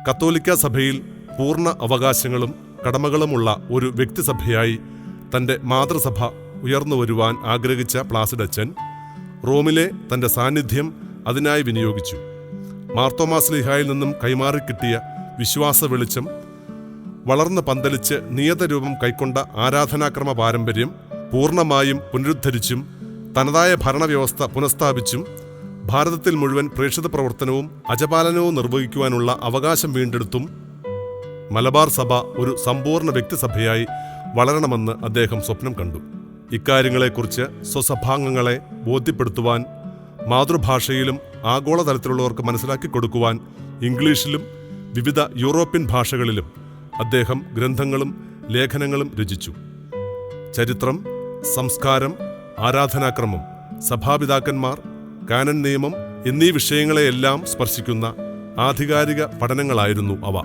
കത്തോലിക്ക സഭയിൽ പൂർണ്ണ അവകാശങ്ങളും കടമകളുമുള്ള ഒരു വ്യക്തിസഭയായി തൻ്റെ മാതൃസഭ ഉയർന്നുവരുവാൻ ആഗ്രഹിച്ച പ്ലാസിഡച്ചൻ റോമിലെ തൻ്റെ സാന്നിധ്യം അതിനായി വിനിയോഗിച്ചു. മാർത്തോമാ ശ്ലീഹായിൽ നിന്നും കൈമാറിക്കിട്ടിയ വിശ്വാസ വെളിച്ചം വളർന്ന് പന്തലിച്ച് നിയതരൂപം കൈക്കൊണ്ട ആരാധനാക്രമ പാരമ്പര്യം പൂർണ്ണമായും പുനരുദ്ധരിച്ചും തനതായ ഭരണവ്യവസ്ഥ പുനഃസ്ഥാപിച്ചും ഭാരതത്തിൽ മുഴുവൻ പ്രേക്ഷിത പ്രവർത്തനവും അജപാലനവും നിർവഹിക്കുവാനുള്ള അവകാശം വീണ്ടെടുത്തും മലബാർ സഭ ഒരു സമ്പൂർണ്ണ വ്യക്തിസഭയായി വളരണമെന്ന് അദ്ദേഹം സ്വപ്നം കണ്ടു. ഇക്കാര്യങ്ങളെക്കുറിച്ച് സ്വസഭാംഗങ്ങളെ ബോധ്യപ്പെടുത്തുവാൻ, മാതൃഭാഷയിലും ആഗോളതലത്തിലുള്ളവർക്ക് മനസ്സിലാക്കി കൊടുക്കുവാൻ ഇംഗ്ലീഷിലും വിവിധ യൂറോപ്യൻ ഭാഷകളിലും അദ്ദേഹം ഗ്രന്ഥങ്ങളും ലേഖനങ്ങളും രചിച്ചു. ചരിത്രം, സംസ്കാരം, ആരാധനാക്രമം, സഭാപിതാക്കന്മാർ, കാനൻ നിയമം എന്നീ വിഷയങ്ങളെയെല്ലാം സ്പർശിക്കുന്ന ആധികാരിക പഠനങ്ങളായിരുന്നു അവ.